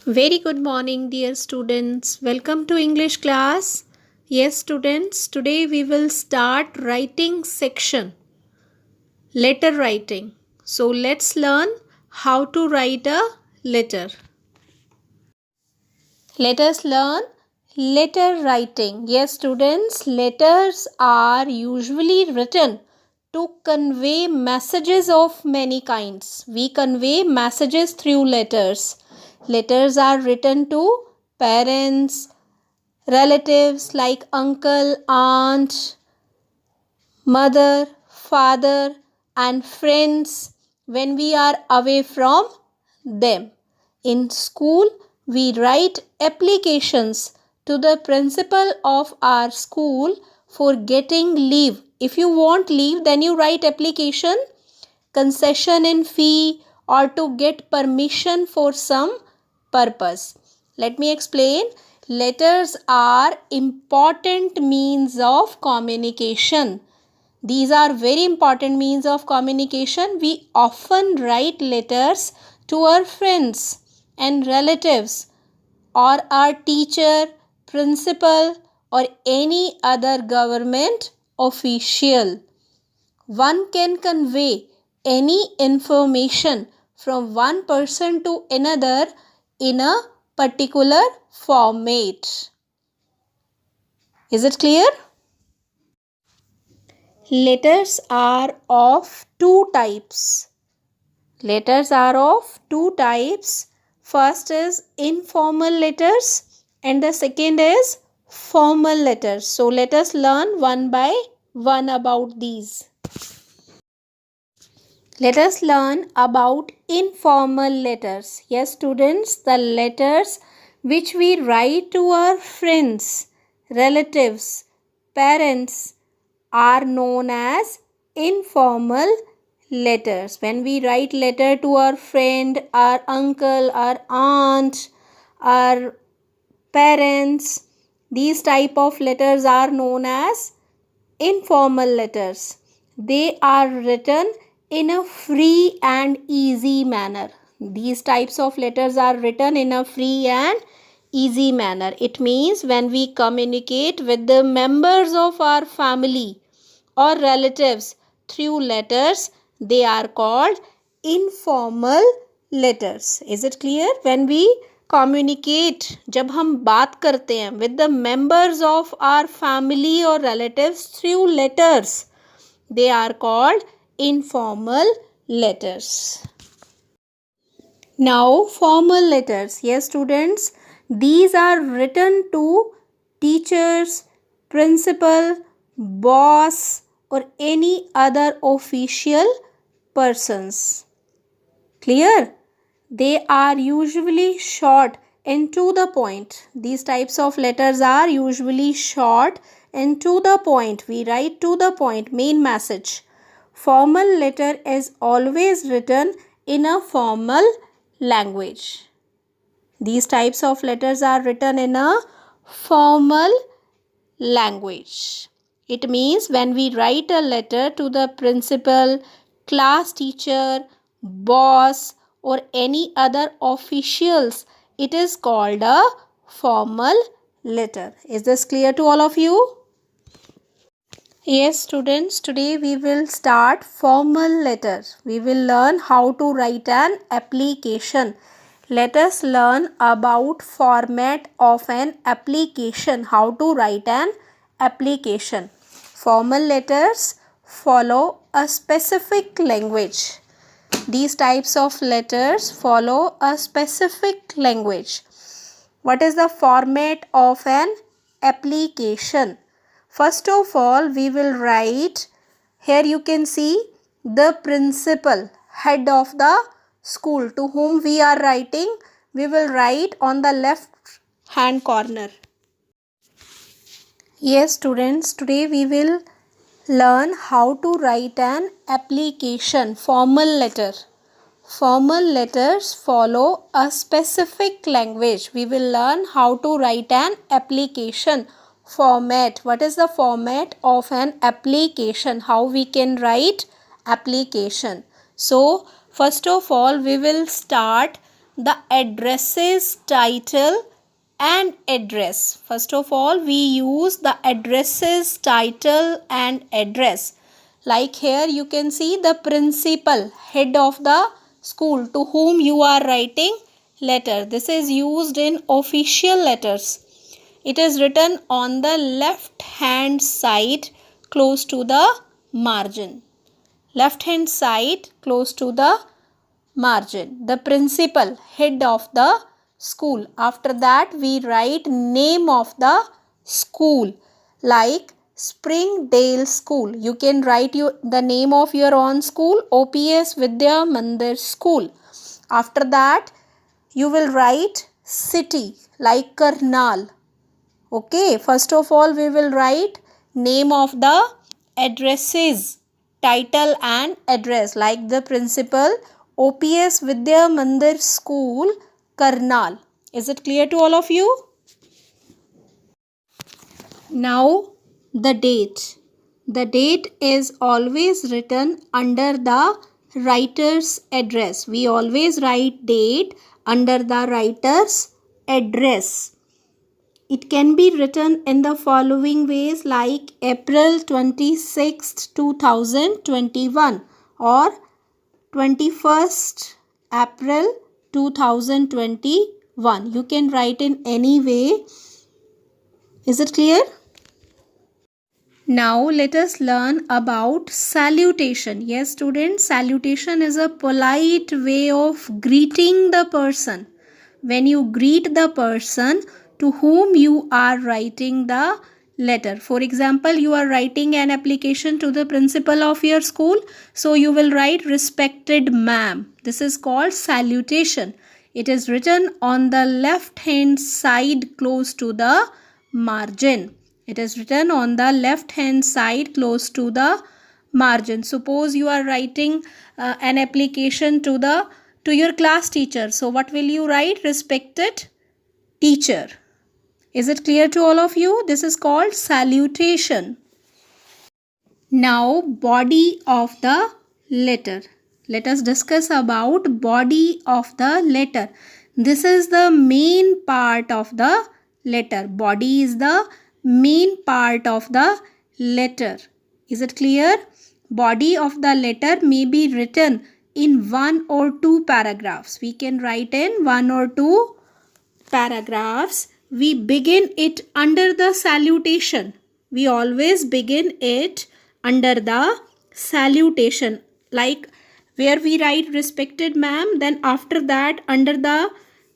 Very good morning, dear students. Welcome to English class. Yes, students, today we will start writing section, letter writing. So let's learn how to write a letter. Let us learn letter writing. Yes, students, letters are usually written to convey messages of many kinds. We convey messages through letters. Letters are written to parents, relatives like uncle, aunt, mother, father, and friends when we are away from them. In school, we write applications to the principal of our school for getting leave. If you want leave, then you write application, concession in fee, or to get permission for some purpose. Let me explain. Letters are important means of communication. These are very important means of communication. We often write letters to our friends and relatives or our teacher, principal, or any other government official. One can convey any information from one person to another in a particular format. Is it clear? Letters are of two types. Letters are of two types. First is informal letters and the second is formal letters. So let us learn one by one about these. Let us learn about informal letters. Yes, students, the letters which we write to our friends, relatives, parents are known as informal letters. When we write letter to our friend, our uncle, our aunt, our parents, these type of letters are known as informal letters. They are written in a free and easy manner. These types of letters are written in a free and easy manner. It means when we communicate with the members of our family or relatives through letters, they are called informal letters. Is it clear? When we communicate, जब हम बात करते हैं with the members of our family or relatives through letters, they are called informal letters. Now, formal letters. Yes, students, these are written to teachers, principal, boss, or any other official persons. Clear? They are usually short and to the point. These types of letters are usually short and to the point. We write to the point, main message. Formal letter is always written in a formal language. These types of letters are written in a formal language. It means when we write a letter to the principal, class teacher, boss, or any other officials, it is called a formal letter. Is this clear to all of you? Yes, students, today we will start formal letters. We will learn how to write an application. Let us learn about format of an application, how to write an application. Formal letters follow a specific language. These types of letters follow a specific language. What is the format of an application? First of all, we will write, here you can see the principal, head of the school to whom we are writing. We will write on the left hand corner. Yes, students, today we will learn how to write an application, formal letter. Formal letters follow a specific language. We will learn how to write an application format. What is the format of an application? How we can write application? So, first of all, we will start the addresses title and address. First of all, we use the addresses title and address. Like here you can see the principal, head of the school, to whom you are writing letter. This is used in official letters. It is written on the left hand side close to the margin. Left hand side close to the margin. The principal, head of the school. After that we write name of the school, like Springdale School. You can write the name of your own school, OPS Vidya Mandir School. After that you will write city, like Karnal. Okay, first of all we will write name of the addresses, title and address, like the principal, OPS Vidya Mandir School, Karnal. Is it clear to all of you? Now the date. The date is always written under the writer's address. We always write date under the writer's address. It can be written in the following ways, like April 26th, 2021 or 21st April 2021. You can write in any way. Is it clear? Now let us learn about salutation. Yes, students, salutation is a polite way of greeting the person. When you greet the person to whom you are writing the letter. For example, you are writing an application to the principal of your school. So you will write respected ma'am. This is called salutation. It is written on the left hand side close to the margin. It is written on the left hand side close to the margin. Suppose you are writing an application to your class teacher. So what will you write? Respected teacher. Is it clear to all of you? This is called salutation. Now body of the letter. Let us discuss about body of the letter. This is the main part of the letter. Body is the main part of the letter. Is it clear? Body of the letter may be written in 1 or 2 paragraphs. We can write in 1 or 2 paragraphs. We begin it under the salutation. We always begin it under the salutation, like where we write respected ma'am, then after that under the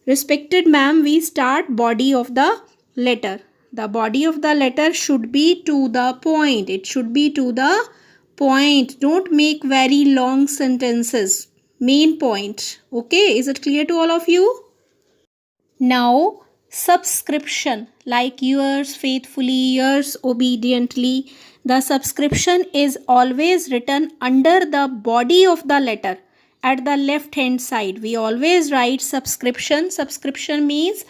respected ma'am we start body of the letter. The body of the letter should be to the point. It should be to the point. Don't make very long sentences. Main point. Okay, is it clear to all of you? Now subscription, like yours faithfully, yours obediently. The subscription is always written under the body of the letter at the left hand side. We always write subscription. Subscription means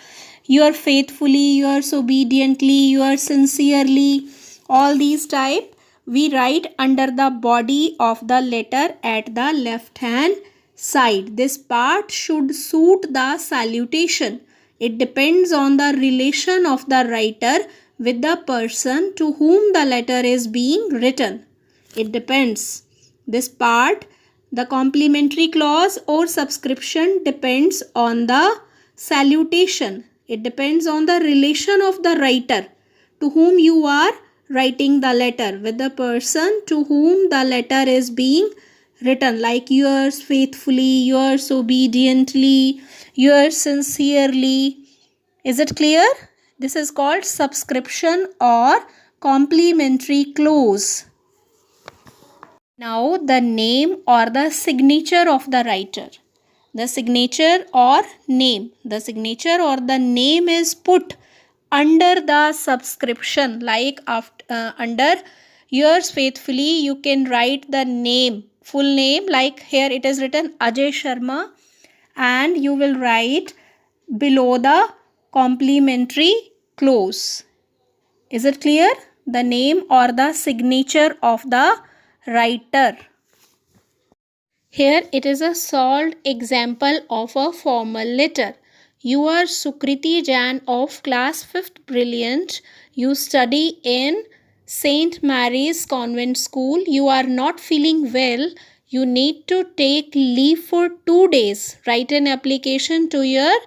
yours faithfully, yours obediently, yours sincerely. All these type we write under the body of the letter at the left hand side. This part should suit the salutation. It depends on the relation of the writer with the person to whom the letter is being written. It depends. This part, the complementary clause or subscription, depends on the salutation. It depends on the relation of the writer to whom you are writing the letter with the person to whom the letter is being written, like yours faithfully, yours obediently, yours sincerely. Is it clear? This is called subscription or complementary clause. Now the name or the signature of the writer. The signature or name. The signature or the name is put under the subscription, like under yours faithfully you can write the name, full name, like here it is written Ajay Sharma, and you will write below the complementary clause. Is it clear? The name or the signature of the writer. Here it is a solved example of a formal letter. You are Sukriti Jain of class 5th Brilliant. You study in St. Mary's Convent School. You are not feeling well. You need to take leave for 2 days. Write an application to your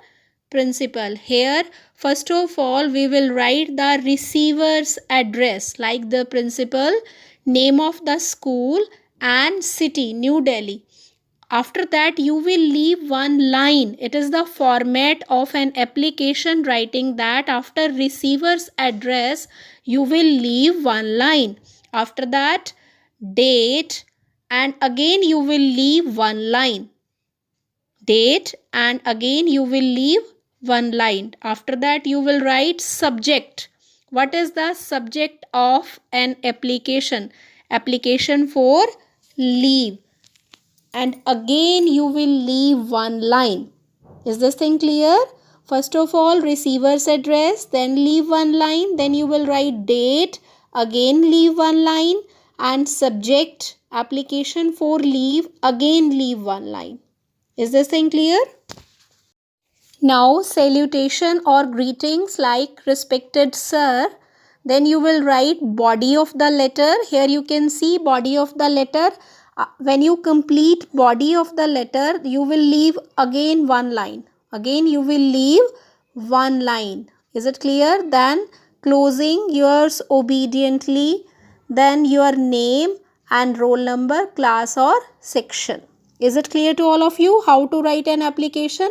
principal. Here, first of all, we will write the receiver's address like the principal, name of the school and city, New Delhi. After that, you will leave one line. It is the format of an application writing that after receiver's address, you will leave one line. After that, date, and again you will leave one line. Date, and again you will leave one line. After that, you will write subject. What is the subject of an application? Application for leave. And again you will leave one line. Is this thing clear? First of all, receiver's address, then leave one line, then you will write date, again leave one line, and subject, application for leave, again leave one line. Is this thing clear? Now salutation or greetings like respected sir, then you will write body of the letter. Here you can see body of the letter. When you complete body of the letter, you will leave again one line. Again you will leave one line. Is it clear? Then closing, yours obediently, then your name and roll number, class or section. Is it clear to all of you how to write an application?